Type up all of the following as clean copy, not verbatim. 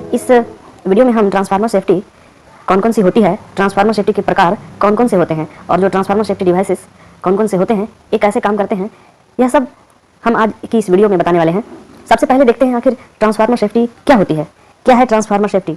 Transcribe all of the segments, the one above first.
इस वीडियो में हम ट्रांसफार्मर सेफ्टी कौन कौन सी होती है, ट्रांसफार्मर सेफ्टी के प्रकार कौन कौन से होते हैं और जो ट्रांसफार्मर सेफ्टी डिवाइसेस कौन कौन से होते हैं, ये कैसे काम करते हैं, यह सब हम आज की इस वीडियो में बताने वाले हैं। सबसे पहले देखते हैं आखिर ट्रांसफार्मर सेफ्टी क्या होती है। क्या है ट्रांसफार्मर सेफ्टी?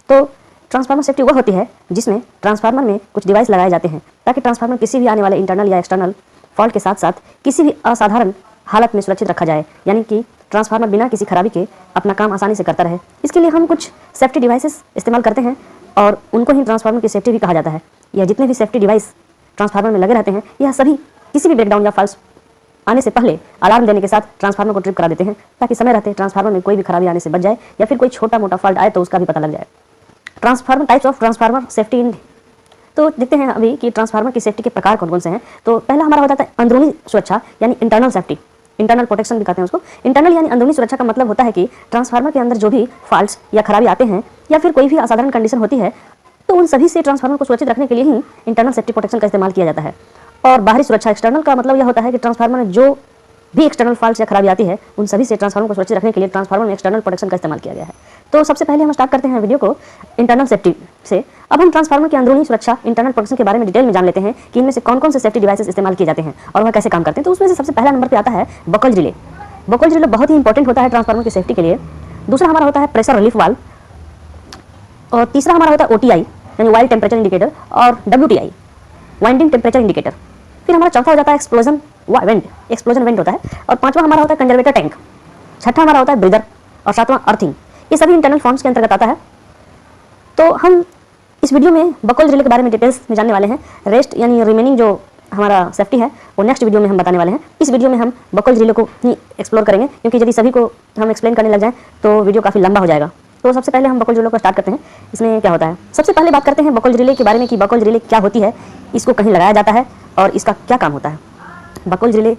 तो ट्रांसफार्मर सेफ्टी वह होती है जिसमें ट्रांसफार्मर में कुछ डिवाइस लगाए जाते हैं ताकि ट्रांसफार्मर किसी भी आने वाले इंटरनल या एक्सटर्नल फॉल्ट के साथ साथ किसी भी असाधारण हालत में सुरक्षित रखा जाए, यानी कि ट्रांसफार्मर बिना किसी खराबी के अपना काम आसानी से करता रहे। इसके लिए हम कुछ सेफ्टी डिवाइसेस इस्तेमाल करते हैं और उनको ही ट्रांसफार्मर की सेफ्टी भी कहा जाता है। यह जितने भी सेफ्टी डिवाइस ट्रांसफार्मर में लगे रहते हैं, यह सभी किसी भी ब्रेकडाउन या फॉल्ट आने से पहले अलार्म देने के साथ ट्रांसफार्मर को ट्रिप करा देते हैं ताकि समय रहते ट्रांसफार्मर में कोई भी खराबी आने से बच जाए या फिर कोई छोटा मोटा फॉल्ट आए तो उसका भी पता लग जाए। Transformer types of transformer safety in, तो देखते हैं अभी कि ट्रांसफार्मर की सेफ्टी के प्रकार कौन कौन से हैं। तो पहला हमारा होता है अंदरूनी सुरक्षा यानी इंटरनल सेफ्टी, इंटरनल प्रोटेक्शन भी कहते हैं उसको। इंटरनल यानी अंदरूनी सुरक्षा का मतलब होता है कि ट्रांसफार्मर के अंदर जो भी फॉल्ट्स या खराबी आते हैं या फिर कोई भी असाधारण कंडीशन होती है तो उन सभी से ट्रांसफार्मर को सुरक्षित रखने के लिए ही इंटरनल सेफ्टी प्रोटेक्शन का इस्तेमाल किया जाता है। और बाहरी सुरक्षा एक्सटर्नल का मतलब यह होता है कि ट्रांसफार्मर में जो भी एक्सटर्नल फॉल्ट्स या खराबी आती है उन सभी से ट्रांसफार्मर को सुरक्षित रखने के लिए ट्रांसफार्मर में एक्सटर्नल प्रोटेक्शन का इस्तेमाल किया गया है। तो सबसे पहले हम स्टार्ट करते हैं वीडियो को इंटरनल सेफ्टी से। अब हम ट्रांसफार्मर की अंदरूनी सुरक्षा इंटरनल प्रोटेक्शन के बारे में डिटेल में जान लेते हैं कि इनमें से कौन कौन से सेफ्टी डिवाइसेस इस्तेमाल किए जाते हैं और वह कैसे काम करते हैं। तो उसमें से सबसे पहला नंबर पर आता है बकल्स रिले। बकल्स रिले बहुत ही इंपॉर्टेंट होता है ट्रांसफार्मर की सेफ्टी के लिए। दूसरा हमारा होता है प्रेशर रिलीफ वाल्व और तीसरा हमारा होता है OTI यानी वाइल्ड टेम्परेचर इंडिकेटर और WTI वाइंडिंग टेम्परेचर इंडिकेटर। फिर हमारा चौथा हो जाता है एक्सप्लोजन वेंट होता है और पांचवा हमारा होता है कंजर्वेटर टैंक। छठा हमारा होता है ब्रीदर और सातवां अर्थिंग। ये सभी इंटरनल फॉर्म्स के अंतर्गत आता है। तो हम इस वीडियो में बकल्स रिले के बारे में डिटेल्स में जानने वाले हैं। रेस्ट यानी रिमेनिंग जो हमारा सेफ्टी है वो नेक्स्ट वीडियो में हम बताने वाले हैं। इस वीडियो में हम बकल्स रिले को ही एक्सप्लोर करेंगे क्योंकि यदि सभी को हम एक्सप्लेन करने लग जाएं तो वीडियो काफ़ी लंबा हो जाएगा। तो सबसे पहले हम बकल्स रिले को स्टार्ट करते हैं। इसमें क्या होता है, सबसे पहले बात करते हैं बकल्स रिले के बारे में कि बकल्स रिले क्या होती है, इसको कहीं लगाया जाता है और इसका क्या काम होता है। बकल्स रिले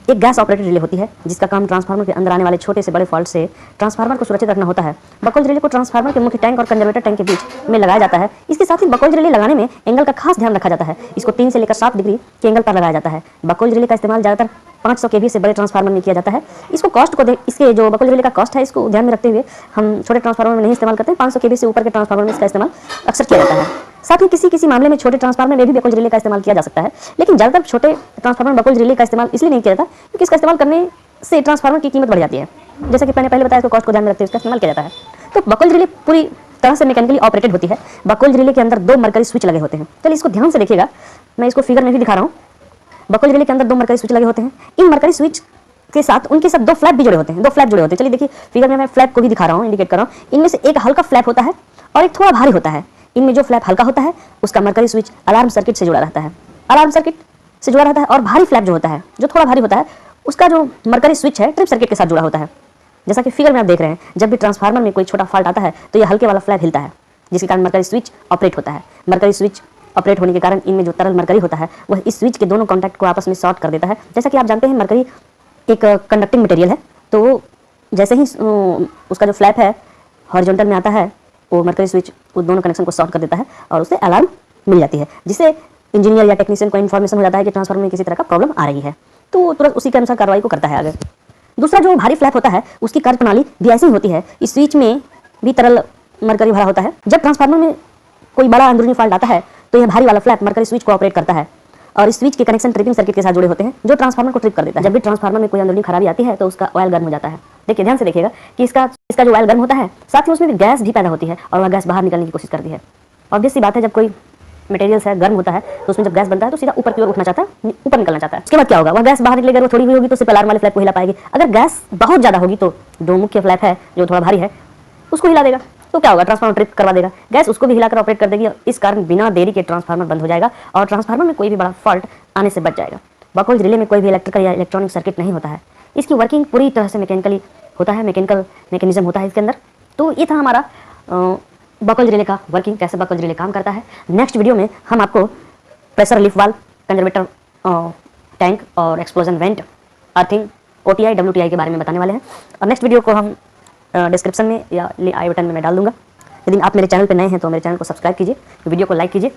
एक गैस ऑपरेटेड रिले होती है जिसका काम ट्रांसफार्मर के अंदर आने वाले छोटे से बड़े फॉल्ट से ट्रांसफार्मर को सुरक्षित रखना होता है। बकल्स रिले को ट्रांसफार्मर के मुख्य टैंक और कंजर्वेटर टैंक के बीच में लगाया जाता है। इसके साथ ही बकल्स रिले लगाने में एंगल का खास ध्यान रखा जाता है। इसको 3 से लेकर 7 डिग्री के एंगल पर लगाया जाता है। बकल्स रिले का इस्तेमाल ज़्यादातर 500 kV से बड़े ट्रांसफार्मर में किया जाता है। इसको कॉस्ट को इसके जो बकल्स रिले का कॉस्ट है इसको ध्यान में रखते हुए हम छोटे ट्रांसफार्मर में नहीं इस्तेमाल करते हैं। 500 kV से ऊपर के ट्रांसफार्मर में इसका इस्तेमाल अक्सर किया जाता है। साथ ही किसी मामले में छोटे ट्रांसफार्मर में भी बकल्स रिले का इस्तेमाल किया जा सकता है, लेकिन ज़्यादातर छोटे ट्रांसफार्मर में बकल्स रिले का इस्तेमाल इसलिए नहीं किया जाता क्योंकि इसका इस्तेमाल करने से ट्रांसफार्मर की कीमत बढ़ जाती है। जैसा कि मैंने पहले बताया, इसको कॉस्ट को ध्यान में रखते हुए इसका इस्तेमाल किया जाता है। तो बकल्स रिले पूरी तरह से मैकेनिकली ऑपरेटेड होती है। बकल्स रिले के अंदर 2 मरकरी स्विच लगे होते हैं। चलिए इसको ध्यान से देखिएगा, मैं इसको फिगर में भी दिखा रहा हूँ। बकल्स रिले के अंदर 2 मरकरी स्विच लगे होते हैं। इन मरकरी स्विच के साथ उनके साथ 2 फ्लैप भी जुड़े होते हैं। 2 फ्लैप जुड़े होते हैं। चलिए देखिए फिगर में मैं फ्लैप को भी दिखा रहा हूँ, इंडिकेट कर रहा हूँ। इनमें से एक हल्का फ्लैप होता है और एक थोड़ा भारी होता है। इनमें जो फ्लैप हल्का होता है उसका मरकरी स्विच अलार्म सर्किट से जुड़ा रहता है। अलार्म सर्किट से जुड़ा रहता है और भारी फ्लैप जो होता है, जो थोड़ा भारी होता है, उसका जो मरकरी स्विच है ट्रिप सर्किट के साथ जुड़ा होता है। जैसा कि फिगर में आप देख रहे हैं, जब भी ट्रांसफार्मर में कोई छोटा फॉल्ट आता है तो यह हल्के वाला फ्लैप हिलता है जिसके कारण मरकरी स्विच ऑपरेट होता है। मरकरी स्विच ऑपरेट होने के कारण इनमें जो तरल मरकरी होता है वह इस स्विच के दोनों कॉन्टैक्ट को आपस में शॉर्ट कर देता है। जैसा कि आप जानते हैं मरकरी एक कंडक्टिंग मटेरियल है, तो जैसे ही उसका जो फ्लैप है हॉरिजॉन्टल में आता है वो मरकरी स्विच उस दोनों कनेक्शन को शॉर्ट कर देता है और उससे अलार्म मिल जाती है, जिससे इंजीनियर या टेक्नीशियन को इन्फॉर्मेशन हो जाता है कि ट्रांसफार्मर में किसी तरह का प्रॉब्लम आ रही है, तो तुरंत उसी के अनुसार कार्रवाई को करता है आगे। दूसरा जो भारी फ्लैप होता है उसकी कार्यप्रणाली भी ऐसी होती है। इस स्विच में भी तरल मरकरी भरा होता है। जब ट्रांसफार्मर में कोई बड़ा अंदरूनी फॉल्ट आता है तो यह भारी वाला फ्लैप मरकरी स्विच को ऑपरेट करता है और इस स्विच के कनेक्शन ट्रिपिंग सर्किट के साथ जुड़े होते हैं जो ट्रांसफार्मर को ट्रिप कर देता है। जब भी ट्रांसफार्मर में कोई अंदरूनी खराबी आती है तो उसका ऑयल गर्म हो जाता है। देखिए ध्यान से देखिएगा कि इसका जो ऑयल गर्म होता है साथ ही उसमें भी गैस भी पैदा होती है और वह गैस बाहर निकलने की कोशिश करती है। ऑब्वियस सी बात है, जब कोई मटेरियल्स है गर्म होता है तो उसमें जब गैस बनता है तो सीधा ऊपर की ओर उठना चाहता है, ऊपर निकलना चाहता है। उसके बाद क्या होगा, वह गैस बाहर निकलेगी। वो थोड़ी भी होगी तो सिर्फ अलार्म वाले फ्लैप को हिला पाएगी। अगर गैस बहुत ज़्यादा होगी तो जो मुख्य फ्लैप है जो थोड़ा भारी है उसको हिला देगा। तो क्या होगा, ट्रांसफार्मर ट्रिप करवा देगा, गैस उसको भी हिलाकर ऑपरेट कर देगी और इस कारण बिना देरी के ट्रांसफार्मर बंद हो जाएगा और ट्रांसफार्मर में कोई भी बड़ा फॉल्ट आने से बच जाएगा। बकल्स रिले में कोई भी इलेक्ट्रिकल या इलेक्ट्रॉनिक सर्किट नहीं होता है। इसकी वर्किंग पूरी तरह से मैकेनिकली होता है, मैकेनिकल मैकेनिज्म होता है इसके अंदर। तो ये था हमारा बकल्स रिले का वर्किंग, कैसे बकल्स रिले काम करता है। नेक्स्ट वीडियो में हम आपको pressure relief valve, conservator tank और explosion vent, earthing, OTI WTI के बारे में बताने वाले हैं। और नेक्स्ट वीडियो को हम डिस्क्रिप्शन में या आई बटन में मैं डाल दूंगा। यदि आप मेरे चैनल पर नए हैं तो मेरे चैनल को सब्सक्राइब कीजिए, वीडियो को लाइक कीजिए।